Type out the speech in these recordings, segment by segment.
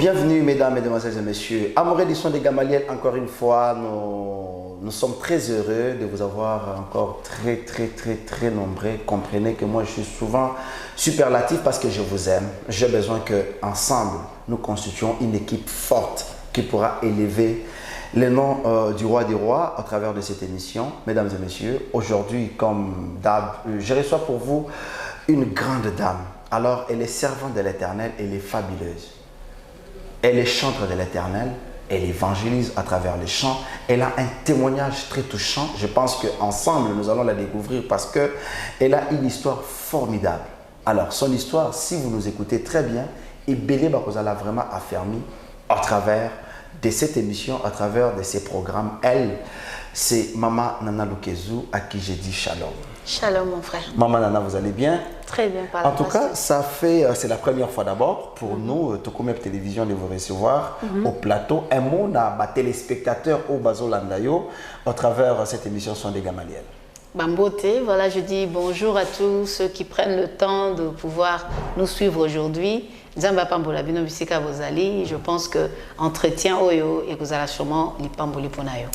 Bienvenue mesdames, mesdemoiselles et messieurs. Amoureux du son de Gamaliel, encore une fois, nous sommes très heureux de vous avoir encore très nombreux. Comprenez que moi je suis souvent superlatif parce que je vous aime. J'ai besoin qu'ensemble, nous constituions une équipe forte qui pourra élever le nom du roi des rois à travers de cette émission. Mesdames et messieurs, aujourd'hui, comme d'hab, je reçois pour vous une grande dame. Alors, elle est servante de l'Éternel, elle est fabuleuse. Elle est chantre de l'Éternel, elle évangélise à travers les chants. Elle a un témoignage très touchant. Je pense qu'ensemble, nous allons la découvrir parce qu'elle a une histoire formidable. Alors, son histoire, si vous nous écoutez très bien, est belé Bakozala vraiment affermi à travers de cette émission, à travers de ces programmes. Elle, c'est Maman Nana Lukezou à qui j'ai dit shalom. Shalom mon frère. Maman Nana, vous allez bien? Très bien. En tout cas, c'est la première fois d'abord pour nous, Tokomep Télévision, de vous recevoir au plateau. Un mot à téléspectateurs au Bazo Landayo à travers cette émission Son de Gamaliel. Bamboté, voilà, je dis bonjour à tous ceux qui prennent le temps de pouvoir nous suivre aujourd'hui. Zamba Pambola Bino Bisika Bozali, je pense que entretien Oyo et vous allez sûrement les Pamboli Ponayo.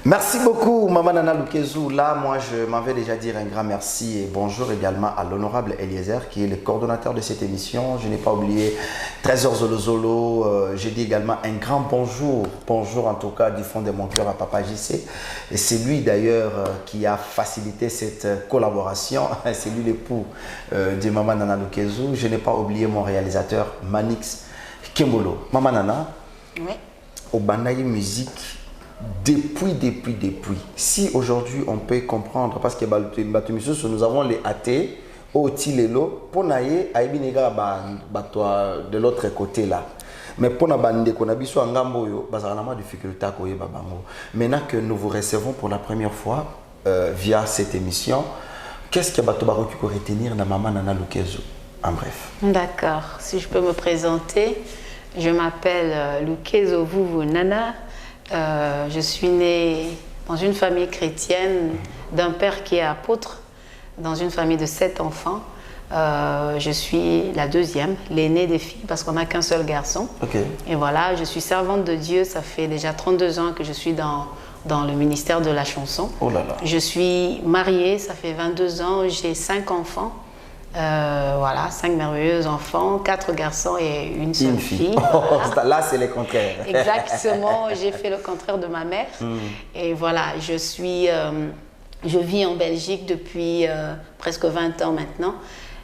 Merci beaucoup, Maman Nana Lukezou. Là, moi, je m'en vais déjà dire un grand merci et bonjour également à l'honorable Eliezer, qui est le coordonnateur de cette émission. Je n'ai pas oublié Trésor Zolo. Je dis également un grand bonjour. Bonjour, en tout cas, du fond de mon cœur à Papa JC. Et c'est lui, d'ailleurs, qui a facilité cette collaboration. C'est lui l'époux de Maman Nana Lukezou. Je n'ai pas oublié mon réalisateur, Manix Kembolo. Maman Nana, oui. Au Bandaï Musique, depuis. Si aujourd'hui on peut comprendre, parce que nous avons les athées, au Tilelo, pour naïe, aïbinega de l'autre côté là. Mais pour na bande qu'on a biso angambo yo, bazarama difficulté à koye babango. Maintenant que nous vous recevons pour la première fois via cette émission, qu'est-ce que bato baroki ko retenir na Maman Nana Lukezou en bref? D'accord. Si je peux me présenter, je m'appelle Lukezou Vuvu Nana. Je suis née dans une famille chrétienne d'un père qui est apôtre, dans une famille de 7 enfants. Je suis la deuxième, l'aînée des filles, parce qu'on n'a qu'un seul garçon. Okay. Et voilà, je suis servante de Dieu. Ça fait déjà 32 ans que je suis dans le ministère de la chanson. Oh là là. Je suis mariée, ça fait 22 ans, j'ai 5 enfants. Voilà, 5 merveilleux enfants, 4 garçons et une seule fille. Voilà. Là, c'est le contraire. Exactement, j'ai fait le contraire de ma mère. Et voilà, je vis en Belgique depuis presque 20 ans maintenant.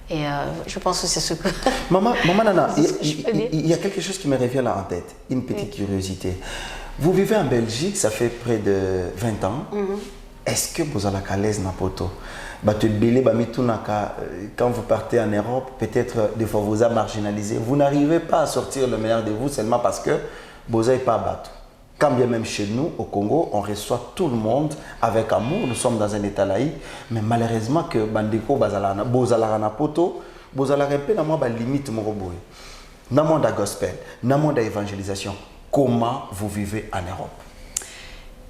Et je pense que c'est ce que... Maman Nana, il y a quelque chose qui me revient là en tête, une petite curiosité. Vous vivez en Belgique, ça fait près de 20 ans. Est-ce que vous avez la l'aise Napoto? Quand vous partez en Europe, peut-être des fois vous a marginalisé. Vous n'arrivez pas à sortir le meilleur de vous seulement parce que vous n'avez pas battu. Quand bien même chez nous, au Congo, on reçoit tout le monde avec amour. Nous sommes dans un état laïque. Mais malheureusement, que Bandeko, Bozalana Poto, Bozalana limite Moroboy. Dans le monde de gospel, dans le monde d'évangélisation, comment vous vivez en Europe?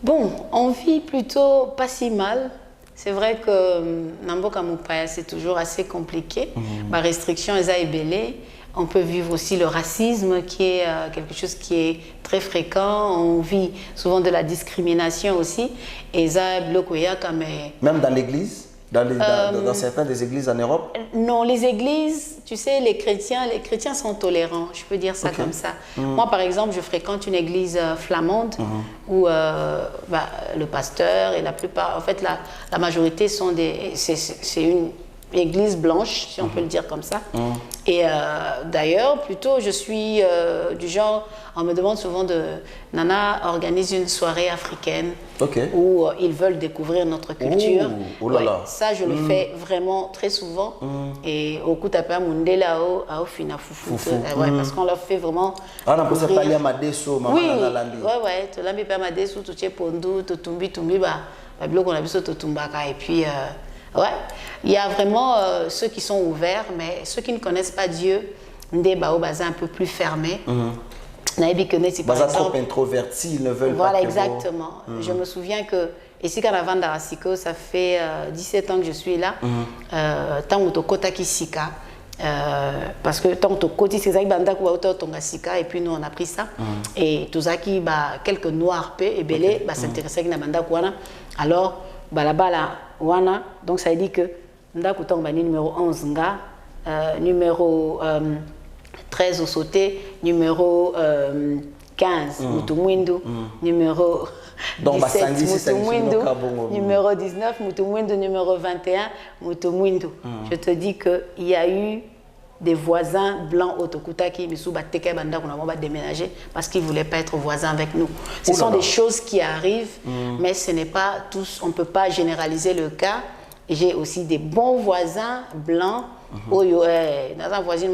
Bon, on vit plutôt pas si mal. C'est vrai que Namboka Moupaya, c'est toujours assez compliqué. Ma restriction est ébellée. On peut vivre aussi le racisme qui est quelque chose qui est très fréquent. On vit souvent de la discrimination aussi. Et ça, même dans l'église? Dans certaines des églises en Europe? Non, les églises, tu sais, les chrétiens sont tolérants, je peux dire ça comme ça. Moi, par exemple, je fréquente une église flamande où le pasteur et la plupart, en fait, la majorité sont c'est une église blanche, si on peut le dire comme ça. Et d'ailleurs, plutôt, je suis du genre, on me demande souvent Nana organise une soirée africaine où ils veulent découvrir notre culture. Oh là là. Ouais, ça, je le fais vraiment très souvent. Et au coup, tu as Mundela au Fina Foufou. Parce qu'on leur fait vraiment. Ah, on peut parler à Madeso, Maman Nana Lambi. Oui, tu l'as mis à Madeso, tu es Pondu, tu tumbi, on a vu ça, et puis. Ouais, il y a vraiment ceux qui sont ouverts, mais ceux qui ne connaissent pas Dieu, des baobazins un peu plus fermés. Baza trop introvertis, ils ne veulent pas. Voilà, exactement. Je me souviens que ici, quand avant d'Arasiko, ça fait 17 ans que je suis là. Tant que Kota Kisika, parce que tant que côté c'est ça banda ko auto tonga sika et puis nous on a pris ça et tout ça qui quelques noirs peu et belé s'intéresser na banda ko wana alors balabala wana donc ça dit que ndako tonga numéro 11 nga numéro 13 au sauté numéro 15 Mutumwindu numéro donc 17 Mutumwindu numéro 19 Mutumwindu numéro 21 Mutumwindu je te dis que il y a eu des voisins blancs au Tokuta qui ont déménagé parce qu'ils ne voulaient pas être voisins avec nous. Ce sont des choses qui arrivent, mais ce n'est pas tous, on ne peut pas généraliser le cas. J'ai aussi des bons voisins blancs. Dans un voisin,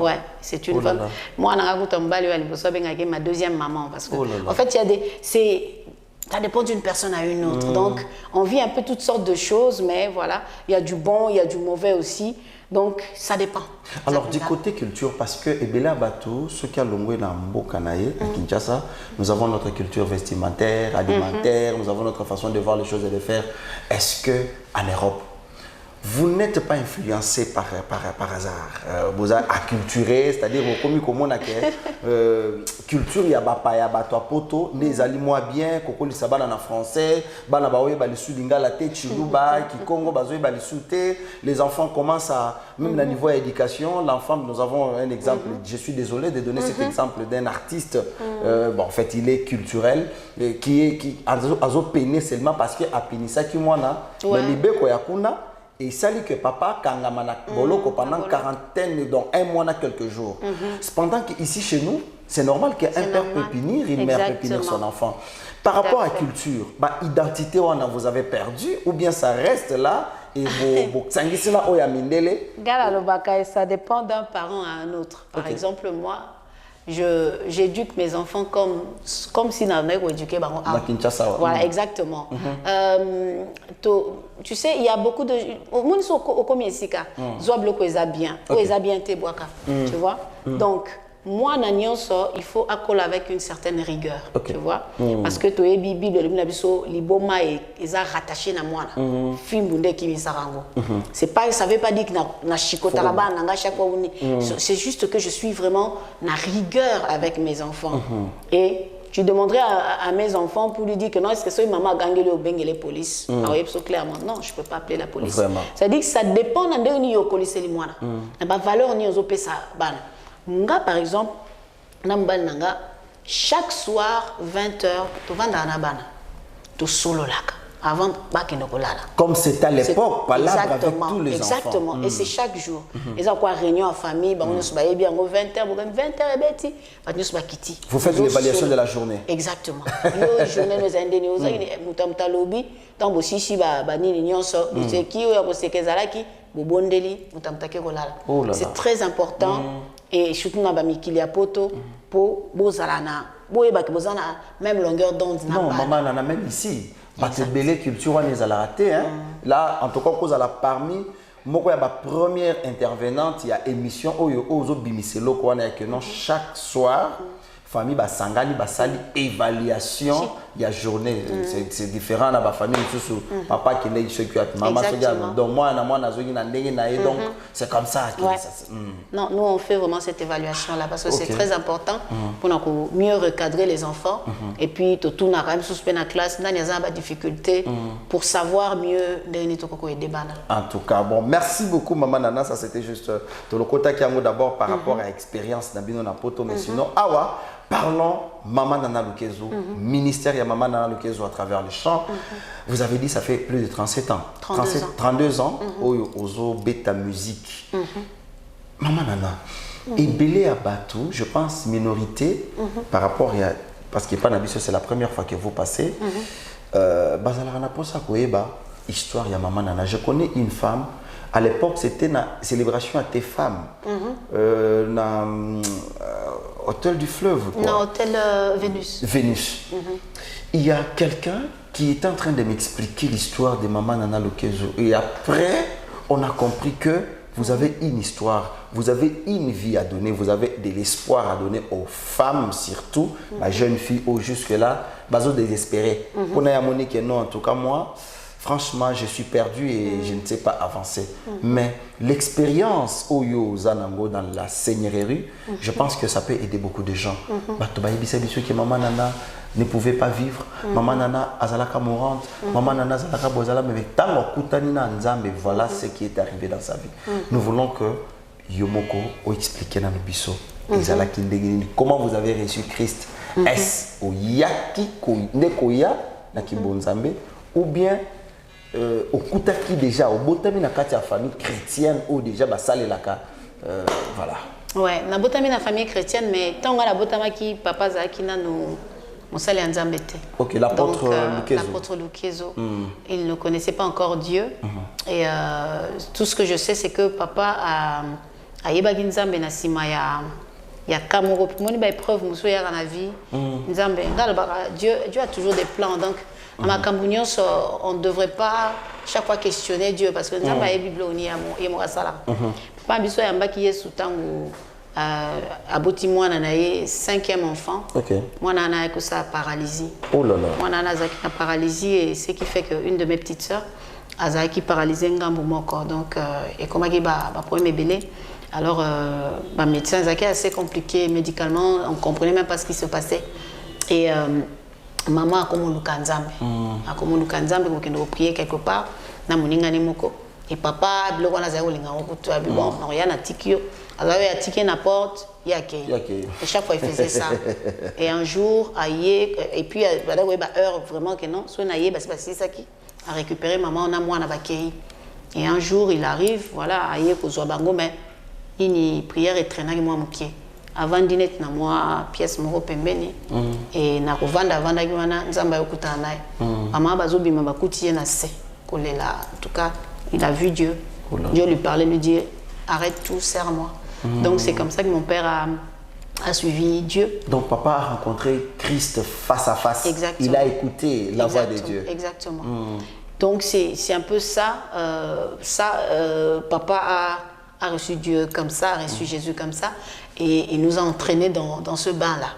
ouais, c'est une femme. Moi, ma deuxième maman parce que en fait, il y a des ça dépend d'une personne à une autre. Donc, on vit un peu toutes sortes de choses, mais voilà, il y a du bon, il y a du mauvais aussi. Donc, ça dépend. Alors, du côté culture, parce que Ebela Batou, ce qui a l'ongoué dans Mbokanaye, à Kinshasa, nous avons notre culture vestimentaire, alimentaire, nous avons notre façon de voir les choses et de faire. Est-ce qu'en Europe, vous n'êtes pas influencé par hasard, vous êtes acculturé, c'est-à-dire comme on a culture, il y a toi poto, les aliments bien, koko li sabana en français, bana baoye bali sulinga la tête chiluba, qui Congo bazoye bali souté, les enfants commencent à même le niveau d'éducation, l'enfant, nous avons un exemple, je suis désolé de donner cet exemple d'un artiste, bon en fait il est culturel, qui a peiné seulement parce que a peiné ça qui moi na, mais libé ko yakuna. Et ça dit que papa kangamana boloko pendant quarantaine, donc un mois, quelques jours. Cependant qu'ici chez nous, c'est normal qu'un père peut punir, une mère peut punir son enfant. Par rapport à la culture, identité, vous avez perdu ou bien ça reste là et ça dépend d'un parent à un autre. Par exemple, moi, j'éduque mes enfants comme si n'avait pas éduqué. Voilà, exactement. Tu sais, il y a beaucoup de... Au monde, au combien ici, bien. Tu vois? Donc, moi, il faut accoler avec une certaine rigueur. Tu vois? Parce que tu es Bible, l'iboma est rattaché à moi. Ça ne veut pas dire que c'est juste que je suis vraiment la rigueur avec mes enfants. Et tu demanderais à mes enfants pour lui dire que non, est-ce que c'est maman a gagné le beng et les polices? Clairement, non, je ne peux pas appeler la police. Ça dit que ça dépend de la police et la valeur ni aux ça. Nga par exemple, chaque soir 20h, tu vas dans la bana, tu solo là. Avant comme c'était à l'époque, pas là avec tous les enfants. Exactement, et c'est chaque jour. Et ça quoi réunion en famille, on se bat bien 20h, 20h et bêti, vous faites l'évaluation de la journée. Exactement. Yo journée nos indénios, mutamta lobby, tant aussi si ni nyonso, c'est qui ou c'est kezalaki, bobondeli, mutamta ke kolala. C'est très important et surtout na ba mikili poto pour bozalana, boyeba ke bozana même longueur d'onde na. Non, maman en a même ici. Parce que belle culture on les a raté là en tout cas cause à la parmi moi quoi ma première intervenante il y a émission aux bimiselo quoi on a que non chaque soir famille basangani basali évaluation il y a journée c'est différent là ba famille sous papa qui l'a ce que maman se dit donc moi nazogi na ndenge na donc c'est comme ça non nous on fait vraiment cette évaluation là parce que c'est très important pour mieux recadrer les enfants et puis tout na quand même suspendre la classe dans les aba difficulté pour savoir mieux ndenge to ko aider bana. En tout cas bon merci beaucoup maman Nana, ça c'était juste le côté qui a d'abord par rapport à l'expérience na bino na poto mais sinon awa parlons Maman Nana Lukezo, ministère ya Maman Nana Lukezo à travers le chant. Vous avez dit ça fait plus de 37 ans. 32 ans. Ozo beta musique. Maman Nana, et Belé Abatou, je pense minorité par rapport à parce que pas n'habitué c'est la première fois que vous passez. Bazalarana posa koeba histoire ya Maman Nana. Je connais une femme. À l'époque, c'était une célébration à tes femmes. Hôtel du Fleuve. Quoi. Non, Hôtel Vénus. Vénus. Il y a quelqu'un qui est en train de m'expliquer l'histoire de Maman Nana Lukezo. Et après, on a compris que vous avez une histoire, vous avez une vie à donner, vous avez de l'espoir à donner aux femmes, surtout, la jeune fille, jusque-là, bazo désespéré. On a monné que non, en tout cas, moi, franchement, je suis perdu et je ne sais pas avancer. Mais l'expérience Oyo Zanango dans la seigneurie, je pense que ça peut aider beaucoup de gens. Que maman Nana ne pouvait pas vivre, maman Nana azalaka mourante, maman Nana azalaka bozala, mais tant kutani na nzambe, voilà ce qui est arrivé dans sa vie. Nous voulons que Yomoko o expliquer dans le biso, comment vous avez reçu Christ. Est-ce au yaki nekoya na kibonzambe ou bien au kutaki déjà au botami na kati ya famille chrétienne ou déjà basale laka voilà. Ouais, na botami na famille chrétienne mais tant la botama qui papa zaki na no mosale nzambe te. OK, l'apôtre Lukezo. L'apôtre Lukezo. Il ne connaissait pas encore Dieu et tout ce que je sais c'est que papa a yebaki nzambe na sima ya kamoro moni ba épreuve muso ya na vie nzambe Dieu a toujours des plans donc à ma cambunion on ne devrait pas chaque fois questionner Dieu parce que nzambe a bible oni ya mo sala papa biso ya mbaki yesu tangu aboti mwana na ye 5e enfant mwana na ko sa paralysie mwana na zaki na paralysie et ce qui fait que une de mes petites sœurs azaki paralysée ngambo moko donc et comment ki ba premier bébé. Alors, bah, médecin, c'était assez compliqué médicalement, on ne comprenait même pas ce qui se passait. Et maman a comme le kanzambe. A comme le kanzambe, on a prié quelque part, na moninga ni moko. Et papa, bloqué na zéro linga okutu abi bon, non rien na tikio. Alors il a tiqué na porte, il y a qui. Et chaque fois il faisait ça. Et un jour, aïe, et puis voilà ouais bah heure vraiment que non, soit naïe, bah c'est ça qui a récupéré maman on a moi na bakei. Et un jour il arrive, voilà, aïe ko zo bango mais une prière et traînage moi moké avant dîner na moi pièce moko pembeni et na kovanda vanda ki wana nzamba yokuta naye maman bazobi ma bakuti na se kolela en tout cas il a vu Dieu. Dieu lui parlait, lui dit arrête tout, serre-moi. Donc c'est comme ça que mon père a suivi Dieu. Donc papa a rencontré Christ face à face. Exactement. Il a écouté la voix de Dieu. Exactement. Donc c'est un peu ça. Papa a reçu Dieu comme ça, a reçu Jésus comme ça, et il nous a entraînés dans ce bain-là.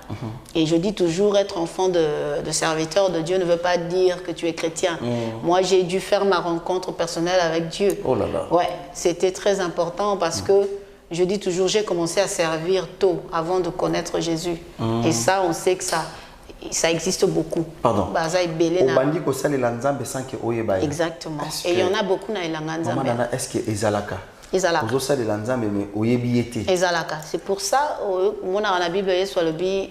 Et je dis toujours, être enfant de serviteur de Dieu ne veut pas dire que tu es chrétien. Moi, j'ai dû faire ma rencontre personnelle avec Dieu. Oh là là. Ouais, c'était très important parce que je dis toujours, j'ai commencé à servir tôt, avant de connaître Jésus. Et ça, on sait que ça existe beaucoup. Pardon. Exactement. Et il y en a beaucoup dans les langues. Est-ce que Ezalaka? Ezalaka. C'est pour ça, moi dans la Bible,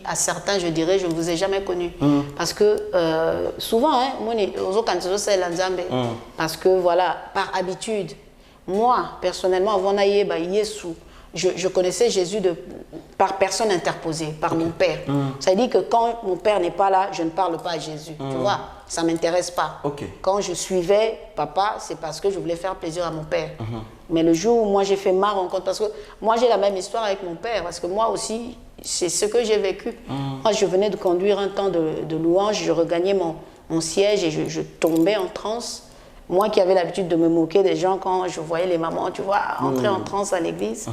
à certains, je dirais, je ne vous ai jamais connu. Parce que souvent, parce que voilà, par habitude, moi, personnellement, avant je connaissais Jésus par personne interposée, par mon père. Ça veut dire que quand mon père n'est pas là, je ne parle pas à Jésus. Tu vois, ça ne m'intéresse pas. Quand je suivais papa, c'est parce que je voulais faire plaisir à mon père. Mais le jour où moi j'ai fait ma rencontre, parce que moi j'ai la même histoire avec mon père, parce que moi aussi, c'est ce que j'ai vécu. Moi, je venais de conduire un temps de louange, je regagnais mon siège et je tombais en transe. Moi qui avais l'habitude de me moquer des gens quand je voyais les mamans, tu vois, entrer en transe à l'église.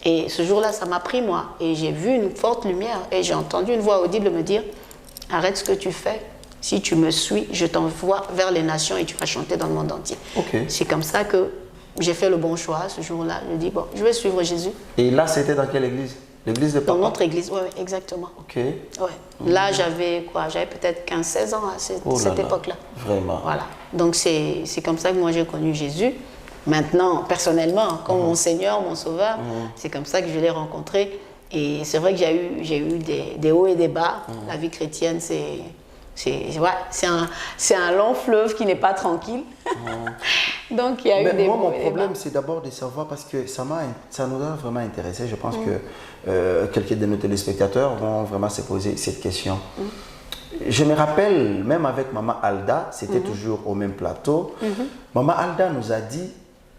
Et ce jour-là, ça m'a pris, moi. Et j'ai vu une forte lumière et j'ai entendu une voix audible me dire « Arrête ce que tu fais. Si tu me suis, je t'envoie vers les nations et tu vas chanter dans le monde entier. » C'est comme ça que j'ai fait le bon choix ce jour-là. Je dis, bon, je vais suivre Jésus. Et là, c'était dans quelle église? L'église de papa? Dans notre église, oui, exactement. Là, j'avais peut-être 15-16 ans à cette époque-là. Vraiment. Voilà. Donc, c'est comme ça que moi, j'ai connu Jésus. Maintenant, personnellement, comme mon Seigneur, mon Sauveur, c'est comme ça que je l'ai rencontré. Et c'est vrai que j'ai eu des hauts et des bas. La vie chrétienne, c'est un long fleuve qui n'est pas tranquille. Donc il y a eu des moi, mon problème, c'est d'abord de savoir, parce que ça nous a vraiment intéressé. Je pense que quelques de nos téléspectateurs vont vraiment se poser cette question. Je me rappelle, même avec Maman Alda, c'était toujours au même plateau. Maman Alda nous a dit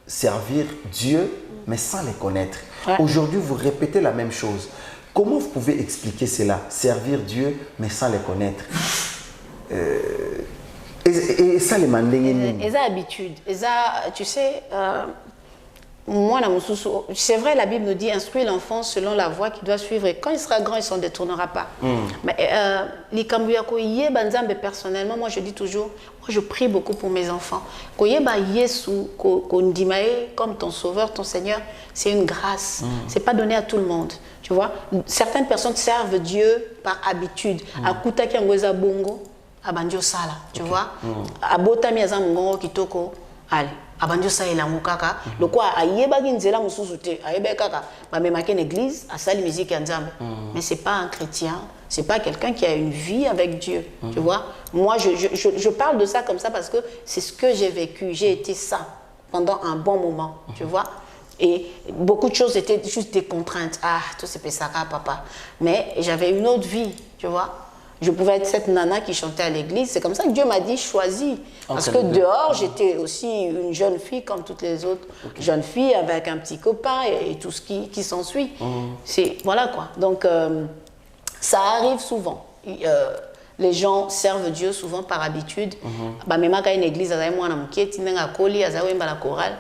servir Dieu, mais sans les connaître. Aujourd'hui, vous répétez la même chose. Comment vous pouvez expliquer cela? Servir Dieu, mais sans les connaître. Et ça, les mandingues. Et ça, habitude. Et ça, tu sais, moi, c'est vrai, la Bible nous dit instruire l'enfant selon la voie qu'il doit suivre et quand il sera grand, il ne s'en détournera pas. Mais personnellement, moi je dis toujours, moi je prie beaucoup pour mes enfants. Comme ton sauveur, ton Seigneur, c'est une grâce. C'est pas donné à tout le monde. Tu vois, certaines personnes servent Dieu par habitude. Tu vois, allez. Abanjo sa elango kaka lokwa ayebaki nzela mususu te ayebe kaka bamemaki une église asali musique ya nzambe mais c'est pas un chrétien, c'est pas quelqu'un qui a une vie avec Dieu, tu vois. Moi je parle de ça comme ça parce que c'est ce que j'ai vécu, j'ai été ça pendant un bon moment, tu vois. Et beaucoup de choses étaient juste des contraintes. Ah, tout c'est pesaka papa, mais j'avais une autre vie, tu vois. Je pouvais être cette nana qui chantait à l'église. C'est comme ça que Dieu m'a dit choisis. Parce que dehors, j'étais aussi une jeune fille comme toutes les autres jeunes filles avec un petit copain et tout ce qui s'ensuit. Voilà quoi. Donc, ça arrive souvent. Les gens servent Dieu souvent par habitude. Même quand une église, il y a un chorale,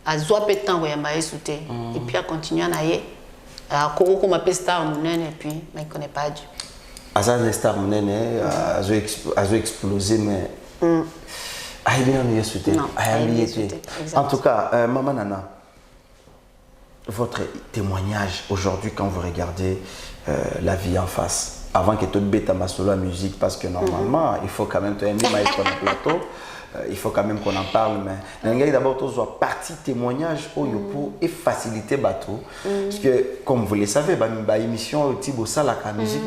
et puis à continuer à naïe. À Koro, m'appelle star et puis mais il ne connaît pas Dieu. Azan star monene a explosé mais en tout cas maman Nana, votre témoignage aujourd'hui quand vous regardez la vie en face avant que tu bêtes ma solo musique parce que normalement il faut quand même te aimer sur le plateau. Il faut quand même qu'on en parle, mais d'abord, tu dois partie témoignage pour faciliter bateau. Parce que, comme vous le savez, l'émission la musique,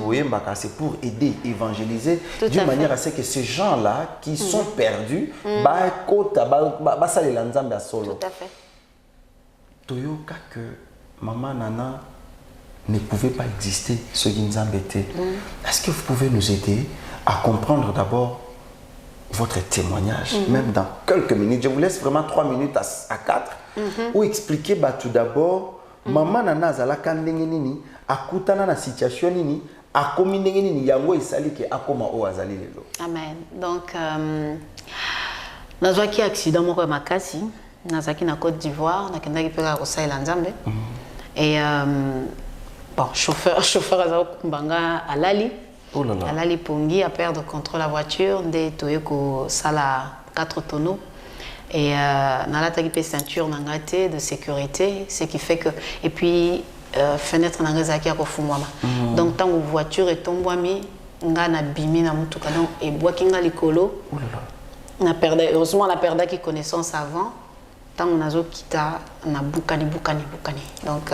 c'est pour aider, évangéliser, d'une manière à ce que ces gens-là qui sont perdus, Tout à fait. Toyoka que Maman Nana ne pouvait pas exister, ce qui nous embêtait. Est-ce que vous pouvez nous aider à comprendre d'abord votre témoignage, même dans quelques minutes. Je vous laisse vraiment 3 minutes à 4 ou expliquer tout d'abord Maman Nana zalaka ndenge nini akutana na situation nini akomi ndenge nini yango esali ke akoma o azali lelo. Amen. Donc nazwaki accident moko makasi nazaki na Côte d'Ivoire nakendaki peka kosalela nzambe et bon chauffeur azao kumbanga alali. Oh là là. Alali pongi a perdre contre la voiture de toyeko sala 4 tonneaux et nalataki pe ceinture nangate de sécurité, ce qui fait que et puis fenêtre nangazaki a kofungwama. Donc tant voiture est tombwami nga na bimi na mutuka donc et boaki nga likolo. Oh là là. Na perdait heureusement la perdaki connaissance avant tant on azo kita na bukani. Donc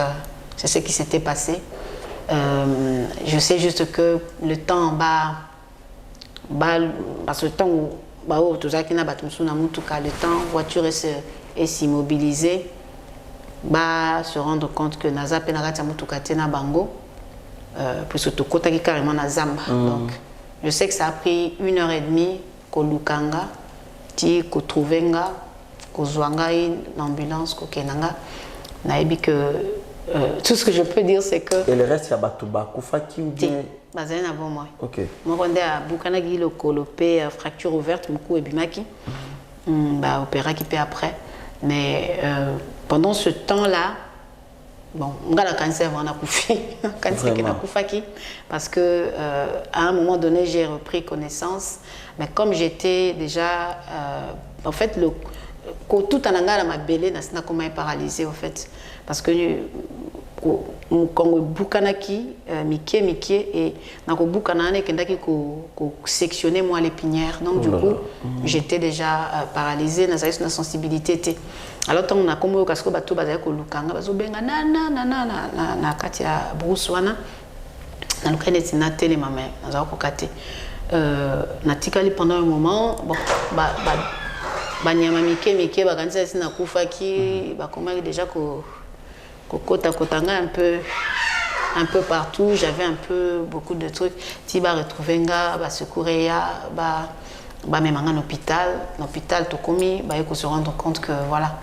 c'est ce qui s'était passé. Je sais juste que le temps parce que le temps où le temps voiture est s'immobiliser se rendre compte que naza penagati mutuka tena bango puisque to kotaki carrément na zamba. Donc je sais que ça a pris 1h30 ko lukanga ti ko trouvenga ko zwanga une ambulance ko kenanga naebi que tout ce que je peux dire, c'est que... Et le reste, il y a Batouba, Koufaki ou bien... Bazin avant moi. Ok. Moi, on est à Boukanagi, le colopé, fracture ouverte, Moukou et Bimaki. Opéra qui paie après. Mais pendant ce temps-là, bon, on a le cancer, on a Koufi. Cancer qui a Koufaki. Parce que à un moment donné, j'ai repris connaissance. Mais comme j'étais déjà... en fait, tout en anglais, ma belle, n'a comment paralysé, en fait. Parce que quand on boukanaki miké et nako boukanane kendaki ko sectionner moi l'épinière donc du coup j'étais déjà paralysée na sensibilité alors tant on a comme kasko bato bazali ko lukanga bazo benga na kati ya brousse wana na lukane tina télé mama na ko kate na tikali pendant un moment bon nyama miké bakanisa sina kufaki ba comment déjà ko Kotanga un peu partout, j'avais un peu beaucoup de trucs. Si bah retrouver nga, secourir même en hôpital tout commis, il faut se rendre compte que voilà,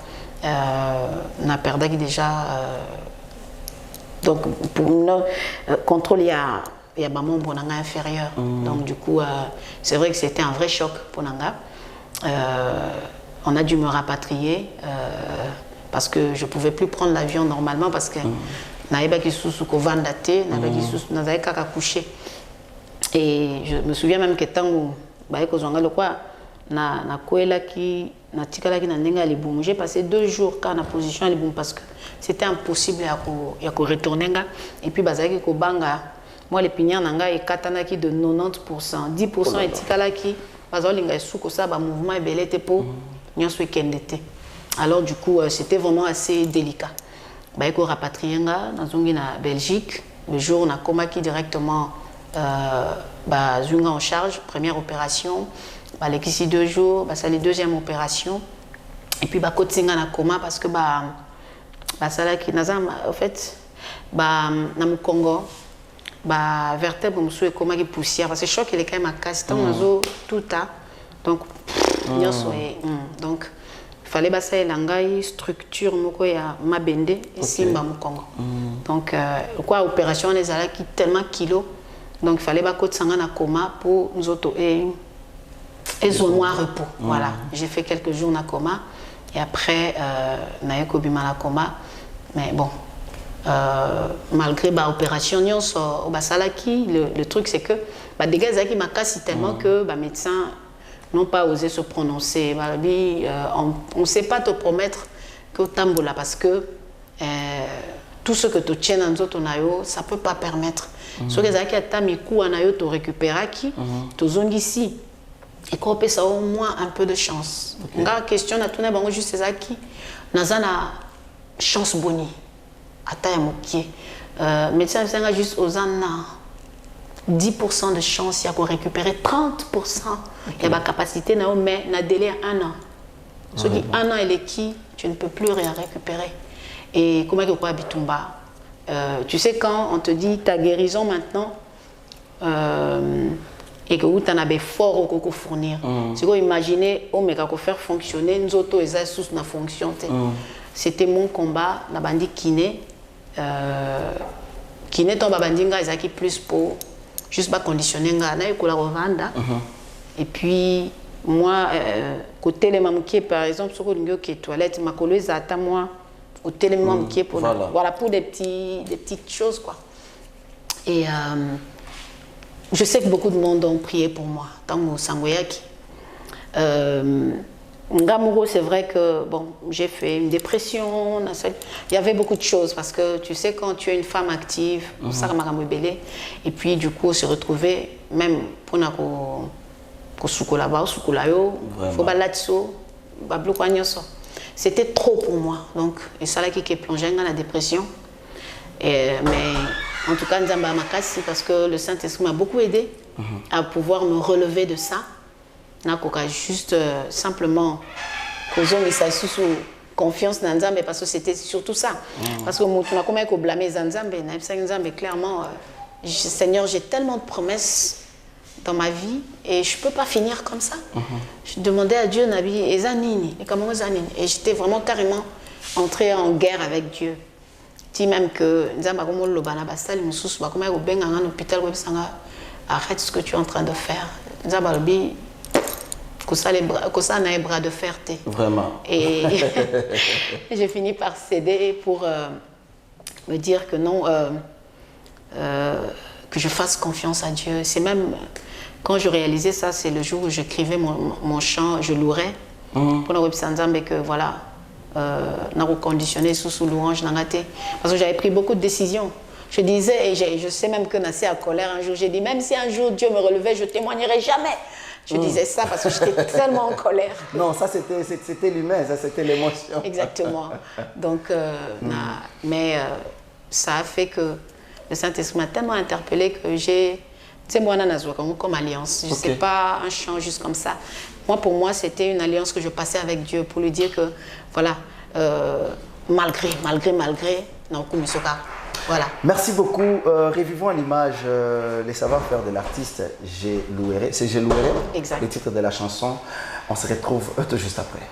on a perdu déjà. Donc pour nous contrôle il y a membre nanga inférieur. Donc du coup c'est vrai que c'était un vrai choc pour nanga. On a dû me rapatrier. parce que je ne pouvais plus prendre l'avion normalement parce que n'avais pas sous Kovandate, n'avais pas couché. Et je me souviens même que tant j'ai passé 2 jours quand la position parce que c'était impossible à retourner. Et puis moi les pignons et katanaki de 90%, 10% et tikalaki mouvement pour alors du coup c'était vraiment assez délicat. Rapatrié dans Belgique le jour on a comaki directement en charge, première opération, ici 2 jours, c'est la deuxième opération. Et puis Kotsinga na coma parce que ça qui en fait dans le Congo vertèbre monsieur coma qui poussière parce que choc il est quand même à casse tout ça. Donc donc il fallait ça langai structure moko ya mabende ici au Congo. Donc quoi opération les ala qui tellement kilo. Donc il fallait Kotsinga na coma pour nous autres et zone à repos. Voilà, j'ai fait quelques jours na coma. Et après, naye kobima na coma, mais bon, malgré l'opération, le truc c'est que des gars qui m'a cassé tellement que les médecins n'ont pas osé se prononcer. On ne sait pas te promettre que tambola parce que tout ce que tu tiens dans notre nayo, ça ne peut pas permettre. Ce que les gens qui ont nayo te récupérer qui, tu zong ici. Et qu'on peut ça au moins un peu de chance. La question na tourner bango juste ça qui nazana chance boni ata ya mokie médecin ça juste aux anna 10% de chance il y a qu'on récupérer 30% il y a la capacité na mais na délai 1 an. Ce qui 1 an elle est qui tu ne peux plus rien récupérer. Et comment que quoi bitumba tu sais quand on te dit ta guérison maintenant et que vous en avez fort au fournir. C'est quoi imaginer au mec à faire fonctionner nous autres et ça sous na fonction. C'était mon combat la bandi kiné tomba bandinga ezaki plus pour juste pas conditionner nga na ekola revanda. Et puis moi côté les mamoukier par exemple sur le qui toilette ma colleuse à moi au télé mamoukier pour voilà pour des petites choses quoi. Et je sais que beaucoup de monde ont prié pour moi. Dans mon sangoyaki. Ngamouro, c'est vrai que bon, j'ai fait une dépression. Il y avait beaucoup de choses parce que tu sais, quand tu es une femme active, et puis du coup, se retrouver, même pour c'était trop pour moi. Donc, et ça là qui est plongé dans la dépression. Mais en tout cas, Nzamba Makasi, parce que le Saint-Esprit m'a beaucoup aidé à pouvoir me relever de ça. Juste simplement, sous confiance dans Nzamba, parce que c'était surtout ça. Parce que tu m'as comment blâmer Nzamba, clairement, Seigneur, j'ai tellement de promesses dans ma vie et je ne peux pas finir comme ça. Je demandais à Dieu, Nabi, et j'étais vraiment carrément entrée en guerre avec Dieu. Même que arrête ce que tu es en train de faire. Ça n'a bras de fer. Vraiment. Et j'ai fini par céder pour me dire que non, que je fasse confiance à Dieu. C'est même quand je réalisais ça, c'est le jour où j'écrivais mon chant, je louerais pour le website que voilà. N'a reconditionné sous louange parce que j'avais pris beaucoup de décisions. Je disais et je sais même que Nassé a colère un jour. J'ai dit même si un jour Dieu me relevait, je témoignerai jamais. Je disais ça parce que j'étais tellement en colère. Non, ça c'était l'humain, ça c'était l'émotion. Exactement. Donc, mais ça a fait que le Saint-Esprit m'a tellement interpellée que j'ai comme alliance. Je ne sais pas un chant juste comme ça. Pour moi, c'était une alliance que je passais avec Dieu pour lui dire que, voilà, malgré, voilà. Merci beaucoup. Revivons à l'image les savoir-faire de l'artiste c'est Je louerai, le titre de la chanson. On se retrouve tout juste après.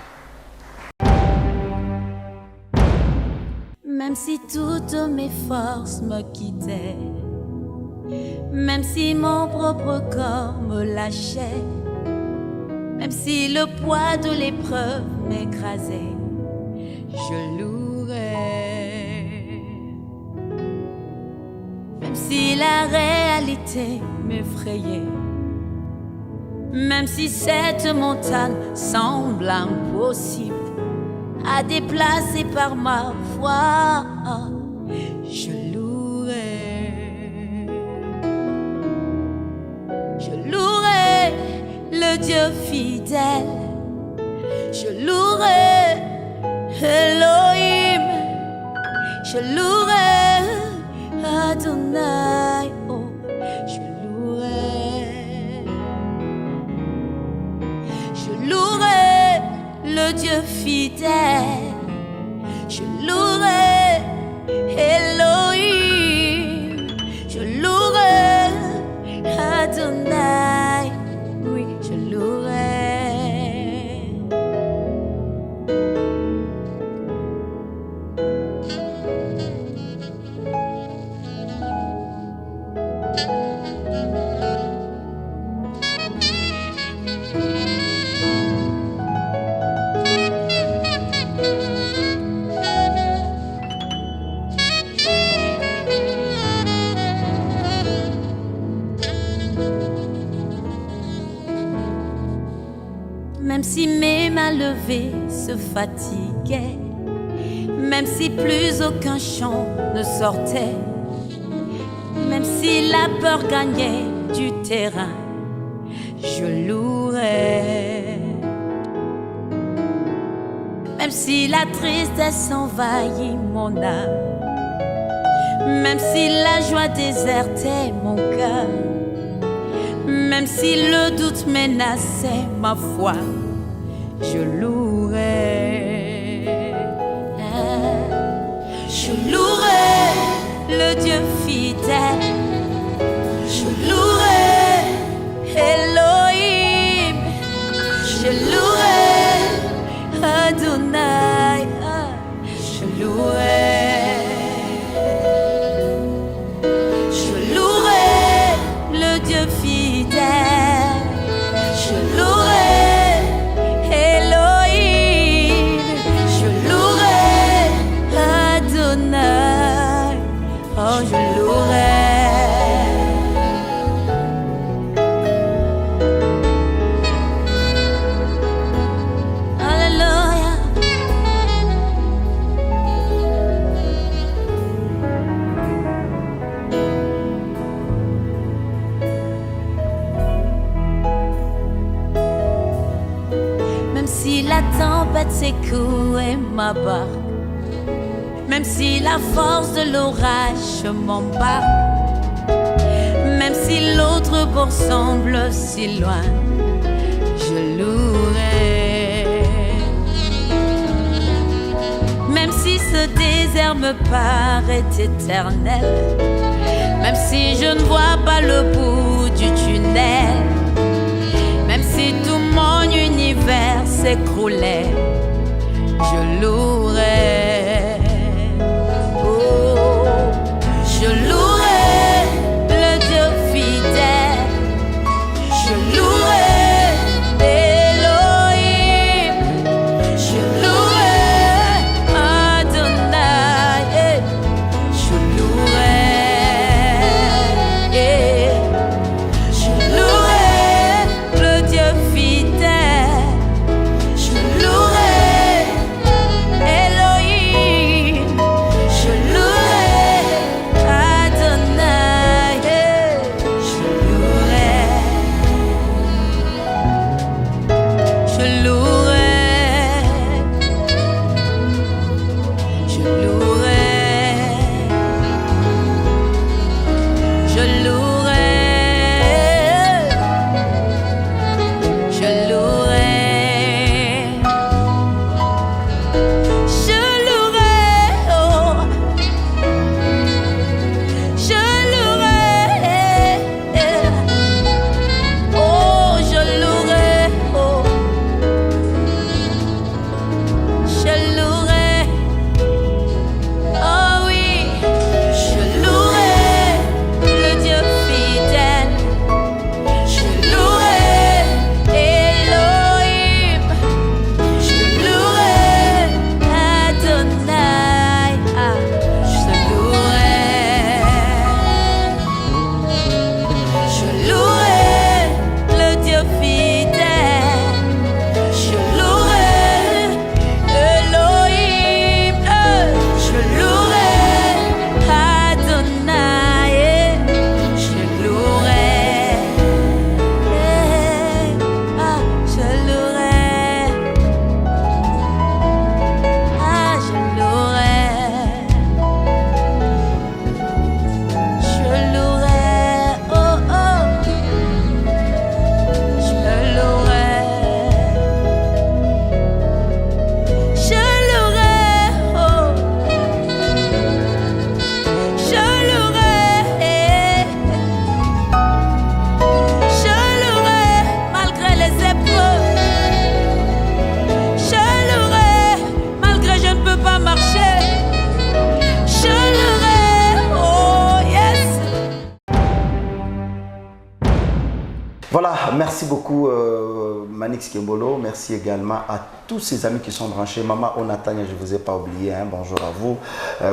Même si toutes mes forces me quittaient, même si mon propre corps me lâchait, même si le poids de l'épreuve m'écrasait, je louerai. Même si la réalité m'effrayait, même si cette montagne semble impossible à déplacer par ma foi, je louerai. Je louerai le Dieu fidèle. Je louerai Elohim. Je louerai Adonai. Oh, je louerai. Je louerai le Dieu fidèle. Je louerai Elohim. Je louerai Adonai. Oui, je louerai. Même si mes mains levées se fatiguaient, même si plus aucun chant ne sortait, même si la peur gagnait du terrain, je louerai. Même si la tristesse envahit mon âme, même si la joie désertait mon cœur, même si le doute menaçait ma foi, je louerai. Je louerai le Dieu fidèle. Je louerai Elohim. Je louerai Adonai. Je louerai. Je louerai le Dieu fidèle. Je louerai Elohim. Je louerai Adonai. Oh, je louerai. Alléluia. Même si la tempête secouait ma barque, même si la force de l'orage m'embarque, même si l'autre bord semble si loin, je louerai. Même si ce désert me paraît éternel, même si je ne vois pas le bout du tunnel, même si tout mon univers s'écroulait, je louerai. Oh, je louerai le Dieu fidèle. Je louerai Elohim. Je louerai Adonai. Je louerai. Je louerai Voilà, merci beaucoup Manix Kembolo. Merci également à tous ces amis qui sont branchés. Maman Onatania, je ne vous ai pas oublié. Hein. Bonjour à vous.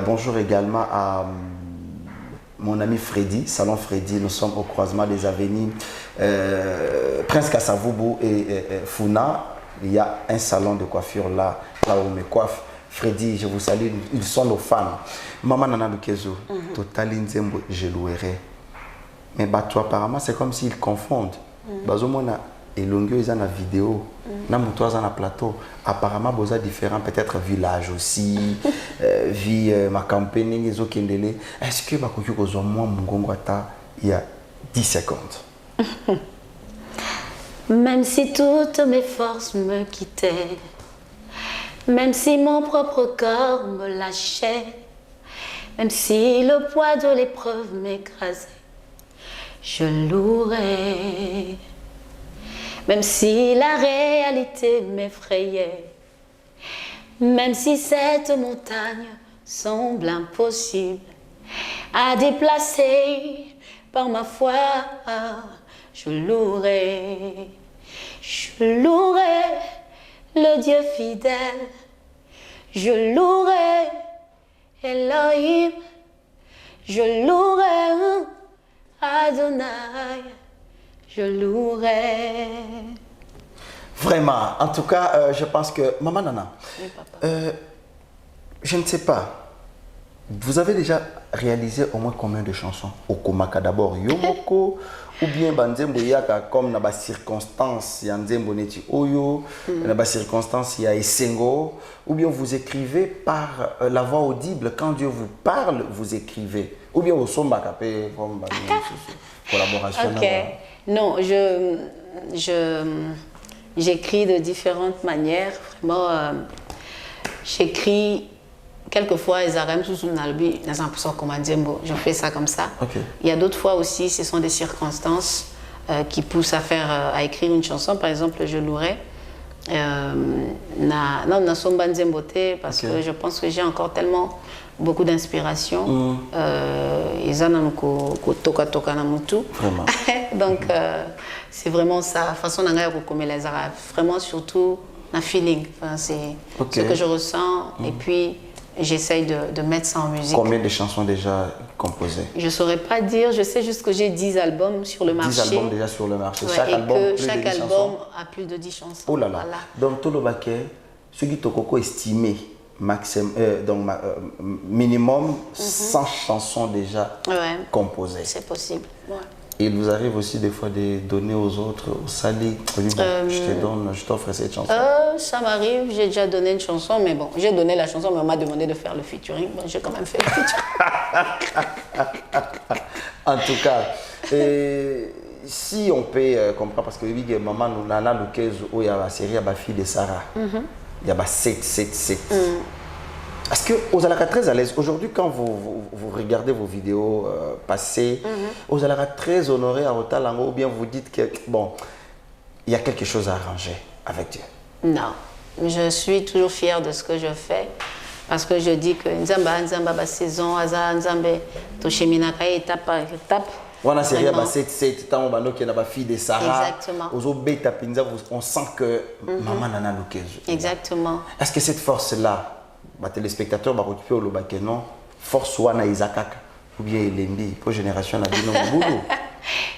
Bonjour également à mon ami Freddy, Salon Freddy. Nous sommes au croisement des avenues Prince Kassavoubou et Funa. Il y a un salon de coiffure là où on me coiffe. Freddy, je vous salue. Ils sont nos fans. Maman Nana Lukezo, Total Nzembo, je louerai. Mais bah, toi, apparemment, c'est comme s'ils confondent. Bazomona et Longyo, ils ont la vidéo. Namoutois, ils ont la plateau. Apparemment, ils sont différents, peut-être village aussi, vie ma campagne, ils ont kendele. Est-ce que Bakoki Kozo, moi, Mungongwata, il y a 10 secondes? Même si toutes mes forces me quittaient, même si mon propre corps me lâchait, même si le poids de l'épreuve m'écrasait, je louerai. Même si la réalité m'effrayait, même si cette montagne semble impossible à déplacer par ma foi, je louerai. Je louerai le Dieu fidèle, je louerai Elohim, je louerai Adonai, je louerai. Vraiment, en tout cas, je pense que... Maman Nana, Oui, papa. Je ne sais pas, vous avez déjà réalisé au moins combien de chansons? Okomaka d'abord, Yomoko, ou bien Banzembo Yaka, comme dans les circonstances, il y a Nzembo Neti Oyo, dans les circonstances, il y a Essengo, ou bien vous écrivez par la voix audible, quand Dieu vous parle, vous écrivez, ou bien au Somba Kapé, comme collaboration. Ok. Non, j'écris de différentes manières. Vraiment, j'écris quelquefois les arèmes sous un album, je fais ça comme ça. Okay. Il y a d'autres fois aussi, ce sont des circonstances qui poussent à écrire une chanson. Par exemple, je louerai. Na somba nzembote parce que je pense que j'ai encore tellement beaucoup d'inspiration. Vraiment. Donc c'est vraiment ça façon vraiment surtout un feeling, enfin, c'est ce que je ressens et puis j'essaye de mettre ça en musique. Combien de chansons déjà composées? Je ne saurais pas dire, je sais juste que j'ai 10 albums sur le marché. 10 albums déjà sur le marché. Ouais, chaque album a plus de 10 chansons. Oh là là. Voilà. Donc, tout le baquet, ce qui est estimé maximum, donc, minimum 100 chansons déjà composées. C'est possible. Ouais. Et il vous arrive aussi des fois de donner aux autres, au sali, je te donne, je t'offre cette chanson. Ça m'arrive, j'ai déjà donné une chanson, mais bon, j'ai donné la chanson, mais on m'a demandé de faire le featuring. Bon, j'ai quand même fait le featuring. En tout cas, si on peut comprendre, parce que maman, nous avons l'occasion où il y a la série, il y a la fille de Sarah. Il y a 7. Est-ce que vous allez être très à l'aise aujourd'hui quand vous regardez vos vidéos passées, vous allez être très honoré à Otalango ou bien vous dites que bon, il y a quelque chose à arranger avec Dieu? Non, je suis toujours fière de ce que je fais parce que je dis que Nzamba saison, Nzambe Tosheminaka étape par étape. On a série à 7, tant on qui est la fille de Sarah. Exactement. On sent que maman Nana Lukezo. Exactement. Est-ce que cette force-là, les téléspectateurs, non, force wana Isakaka ou bien Elendi, pour génération la vie non boulot.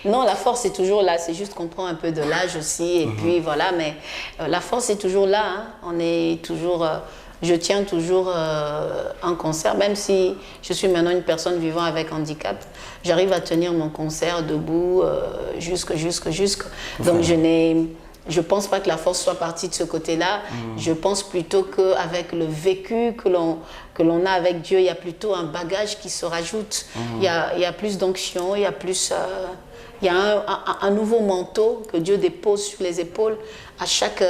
Non, la force est toujours là, c'est juste qu'on prend un peu de l'âge aussi et puis voilà, mais la force est toujours là, hein. On est toujours je tiens toujours un concert, même si je suis maintenant une personne vivant avec handicap, j'arrive à tenir mon concert debout jusque. Donc je ne pense pas que la force soit partie de ce côté-là. Je pense plutôt qu'avec le vécu que l'on a avec Dieu, il y a plutôt un bagage qui se rajoute. Il y a plus d'onction, il y a plus... il y a un nouveau manteau que Dieu dépose sur les épaules à chaque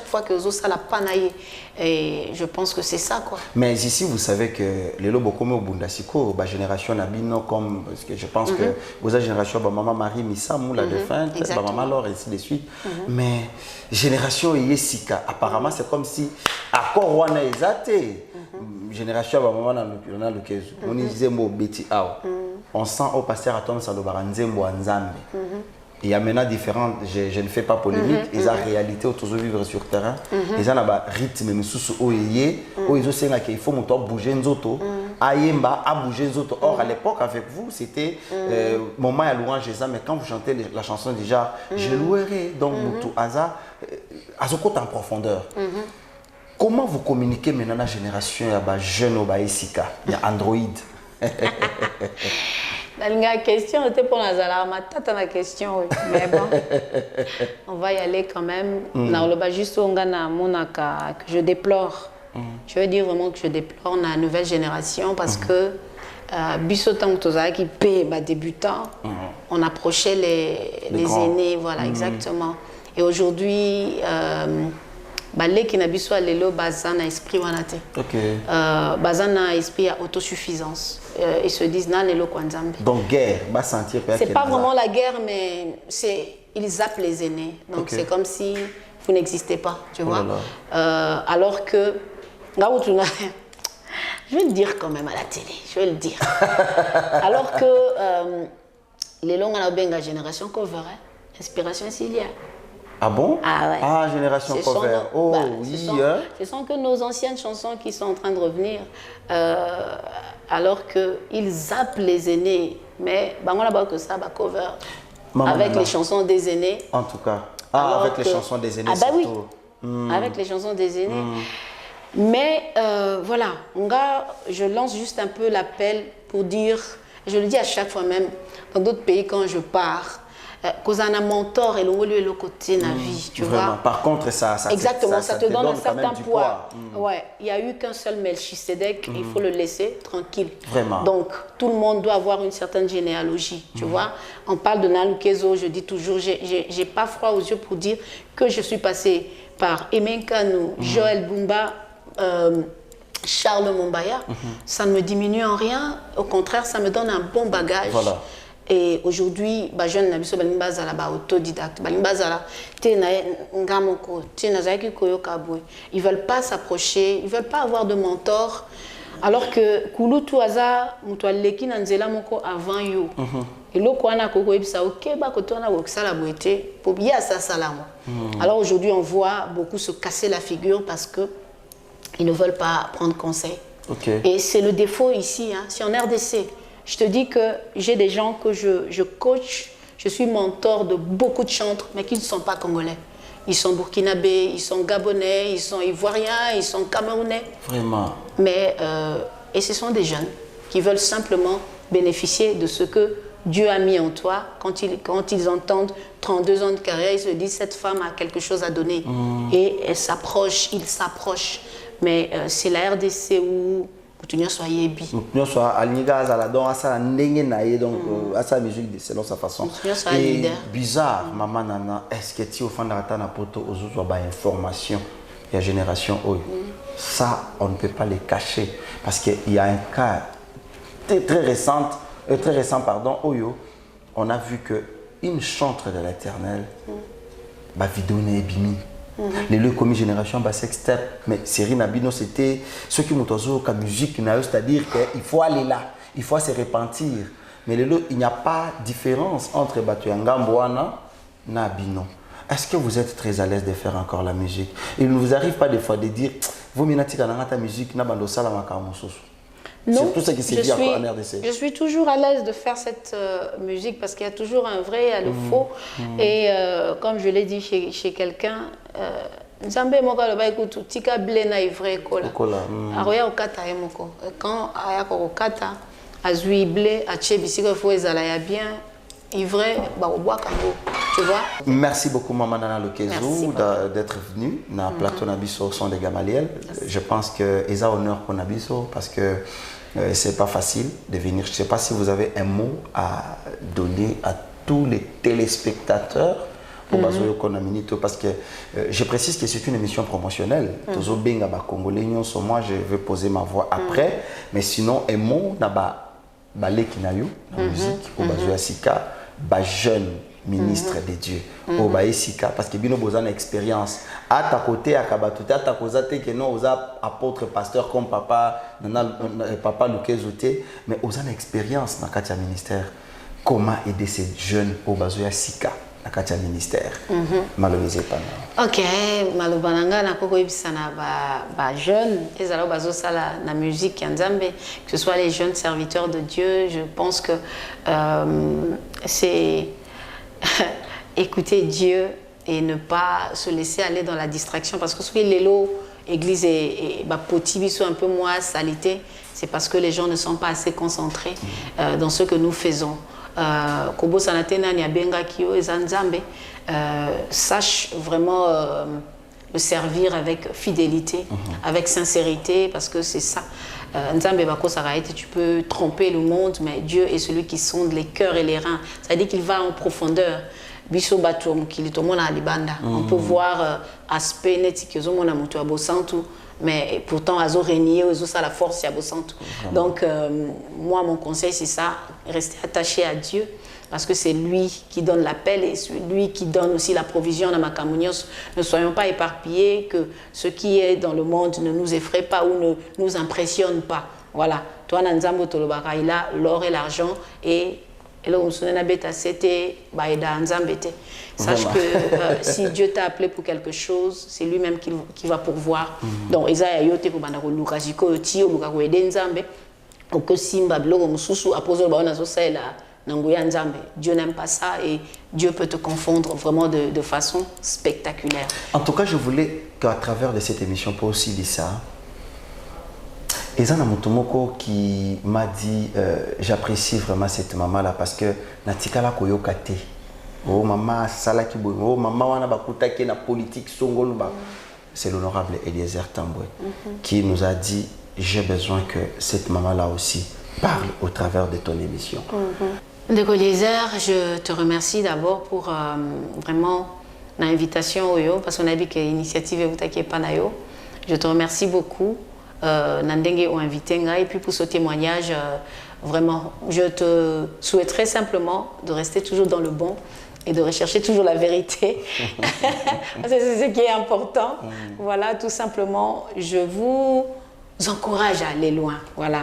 fois que Zosa l'a panaillé. Et je pense que c'est ça, quoi. Mais ici, vous savez que les lobos comme au Bundasiko, la génération Nabino, comme parce que je pense que vous avez génération maman Marie Missamou, la défunte, maman Laure, et ainsi de suite. Mais génération Yesika, apparemment, c'est comme si à Korwana Ezate, génération maman dans le cas, on disait mot Betty Ao. On sent au pasteur Atom Salobaran Nzembo Nzambe. il y a maintenant différentes, je ne fais pas polémique, ils ont réalité autour de vivre sur terrain, ils ont un rythme, mais sous il faut bouger nzoto, ayemba à bouger nzoto. Or à l'époque avec vous, c'était moment à louange, mais quand vous chantez la chanson déjà, je louerai donc Moutou Aza, Azokot en profondeur. Comment vous communiquez maintenant la génération, il y a jeune au Baïsika, il y a Android. La question était pour Nazala, ma tata la question, mais bon, on va y aller quand même. Juste que je déplore. Je veux dire vraiment que je déplore la nouvelle génération parce que Bissotan qui paie débutant, on approchait les aînés, voilà, exactement. Et aujourd'hui, les qui n'habitent pas les lots, bazan a esprit wanate. Bazan a esprit à autosuffisance. Ils se disent nan les lots kwanzambi. Donc guerre, va sentir. C'est pas vraiment la guerre, mais ils zappent les aînés. Donc c'est comme si vous n'existez pas, tu vois. Alors que là où je vais le dire quand même à la télé, je vais le dire. Alors que les longs à la benga génération cover, inspiration s'il y a. Ah bon? Ah ouais. Ah, génération cover. Oh oui. Ce sont que nos anciennes chansons qui sont en train de revenir, alors qu'ils zappent les aînés. Mais on a pas que ça, cover. Avec les chansons des aînés. En tout cas. Avec les chansons des aînés. Oui. Avec les chansons des aînés. Mais voilà, je lance juste un peu l'appel pour dire, je le dis à chaque fois même, dans d'autres pays quand je pars, qu'on a un mentor et le côté de la vie, tu vois. Par contre, ça exactement, ça te donne un certain poids. Ouais, il n'y a eu qu'un seul Melchisedec, il faut le laisser tranquille. Vraiment. Donc, tout le monde doit avoir une certaine généalogie, tu vois. On parle de Nalukezo, je dis toujours, j'ai pas froid aux yeux pour dire que je suis passée par Emen Kanou, Joël Bumba, Charles Mombaya. Ça ne me diminue en rien, au contraire, ça me donne un bon bagage. Voilà. Et aujourd'hui, jeune nabiso balimbazala autodidacte, balimbazala ngamoko, ils veulent pas s'approcher, ils veulent pas avoir de mentor, alors que kulutu aza mutwaleki nanzela moko avant yo. Et lo kwana koko ebisa OK ba kotona wokisala boete pour bien ça salamo. Alors aujourd'hui, on voit beaucoup se casser la figure parce que ils ne veulent pas prendre conseil. Et c'est le défaut ici, hein, si en RDC. Je te dis que j'ai des gens que je coach, je suis mentor de beaucoup de chantres, mais qui ne sont pas congolais. Ils sont burkinabés, ils sont gabonais, ils sont ivoiriens, ils sont camerounais. Vraiment. Mais, et ce sont des jeunes qui veulent simplement bénéficier de ce que Dieu a mis en toi. Quand ils entendent 32 ans de carrière, ils se disent cette femme a quelque chose à donner. Et elle s'approche, ils s'approchent. Mais c'est la RDC où Moutounio soit yebi. Moutounio soit alniga azala donc asa ndenge naie donc asa musique selon sa façon. Et bizarre maman nana est-ce que tu offres dans na poto ozuzo ba information il y a génération oyo. Ça on ne peut pas les cacher parce qu'il y a un cas très récent pardon oyo on a vu que une chantre de l'Éternel ba vidéo ne bimi. Les deux commis génération bas sextep mais série Nabino c'était ceux qui m'ont la musique c'est-à-dire qu'il faut aller là il faut se repentir mais les deux il n'y a pas de différence entre Batuyangambouana Nabino. Est-ce que vous êtes très à l'aise de faire encore la musique? Il ne vous arrive pas des fois de dire vous minatika ta musique Nabando Salamaka Moussousou? Non, c'est tout ce qui s'est dit en RDC. Je suis toujours à l'aise de faire cette musique parce qu'il y a toujours un vrai et le faux. Et comme je l'ai dit chez quelqu'un, Nzambe moka loba ekutu tika blena ivre kola. Aroya okata emoko. Quand aya kokata azui blé ache bisiko fo ezala ya bien ivre ba obwa kango. Tu vois? Merci beaucoup Maman Nana Lokezo d'être venu na plateau Nabiso son de Gamaliel. Je pense que eza honneur pour Nabiso parce que c'est pas facile de venir. Je ne sais pas si vous avez un mot à donner à tous les téléspectateurs pour parce que je précise que c'est une émission promotionnelle. Tozo benga ba congolais moi je vais poser ma voix après mais sinon un mot na ba balé kinayo la musique au bazo sika ba jeune ministre de Dieu au baisika parce que bino bozana expérience à ta côté à kabatuté à ta kozate que non aux apôtres pasteur comme papa Lukezoté mais aux an expérience dans katia ministère comment aider ces jeunes au Bazoya Sika, dans le ministère. Malheureusement, pas. Ok, malobananga na koko ibisana ba jeunes, et alors bazo sala na musique yanzambe, que ce soit les jeunes serviteurs de Dieu, je pense que c'est écouter Dieu et ne pas se laisser aller dans la distraction, parce que ce que l'élo église et potibi sont un peu moins salité, c'est parce que les gens ne sont pas assez concentrés dans ce que nous faisons. Kobo sanatena ni abenga kio ezanzambe, sache vraiment le servir avec fidélité, avec sincérité, parce que c'est ça. Nzambe bako saraite, tu peux tromper le monde, mais Dieu est celui qui sonde les cœurs et les reins. Ça veut dire qu'il va en profondeur. Biso batum kilitomona alibanda. On peut voir aspect netik yozomona mutu abosantu, mais pourtant azo régner ozo ça la force ya abosantu. Donc moi mon conseil c'est ça, rester attaché à Dieu, parce que c'est lui qui donne l'appel et c'est lui qui donne aussi la provision dans ma Makamunios. Ne soyons pas éparpillés, que ce qui est dans le monde ne nous effraie pas ou ne nous impressionne pas. Voilà. Toi Nanzambo Tolobaka, il a l'or et l'argent et là, on se bête à c'était sache que si Dieu t'a appelé pour quelque chose, c'est lui-même qui va pourvoir. Donc, Isaïa yote pour banda ko lukaziko ti o luka ko edenzambe o que simba blogo mususu apozo ba na so sela nangoya nzambe. Dieu n'aime pas ça et Dieu peut te confondre vraiment de façon spectaculaire. En tout cas, je voulais qu'à travers de cette émission pour aussi dire ça. Et Zana Mutumoko qui m'a dit j'apprécie vraiment cette maman-là parce que Natikala Koyokate. Oh maman, Salaki Boy, oh maman, wana bakuta qui na politique Songoluba. C'est l'honorable Eliezer Tamboué qui nous a dit j'ai besoin que cette maman-là aussi parle au travers de ton émission. Ndeko Eliezer, je te remercie d'abord pour vraiment l'invitation parce qu'on a vu que l'initiative est pas nayo. Je te remercie beaucoup. Nandenge ont invité Nga et puis pour ce témoignage vraiment je te souhaiterais simplement de rester toujours dans le bon et de rechercher toujours la vérité parce que c'est ce qui est important. Voilà, tout simplement je vous encourage à aller loin. Voilà,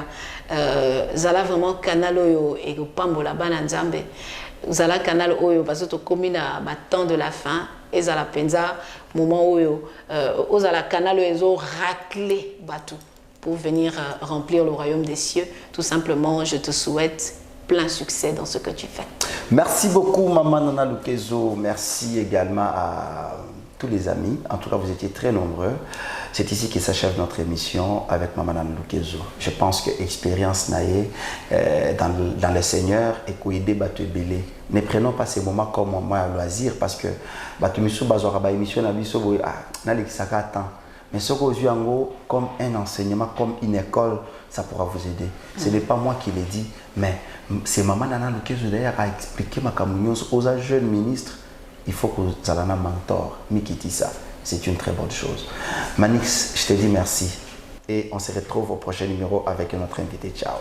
zala vraiment canal oyo et pambola bananzambe zala canal oyo parce que commune à temps de la fin et zala penza moment oyo ozala canal oyo raclé batou pour venir remplir le royaume des cieux. Tout simplement, je te souhaite plein succès dans ce que tu fais. Merci beaucoup, Maman Nana Lukezo. Merci également à tous les amis. En tout cas, vous étiez très nombreux. C'est ici que s'achève notre émission avec Maman Nana Lukezo. Je pense que l'expérience naïe dans le Seigneur et Kouide Batu Belé. Ne prenons pas ces moments comme un moment à loisir parce que Batu Misu Bazora ba émission na biso boy Saka attend. Mais ce que vous avez comme un enseignement, comme une école, ça pourra vous aider. Ce n'est pas moi qui l'ai dit, mais c'est Maman Nana Lukezo d'ailleurs a expliqué ma communion aux jeunes ministres. Il faut que vous ayez un mentor, Mikiti ça. C'est une très bonne chose. Manix, je te dis merci. Et on se retrouve au prochain numéro avec notre invité. Ciao.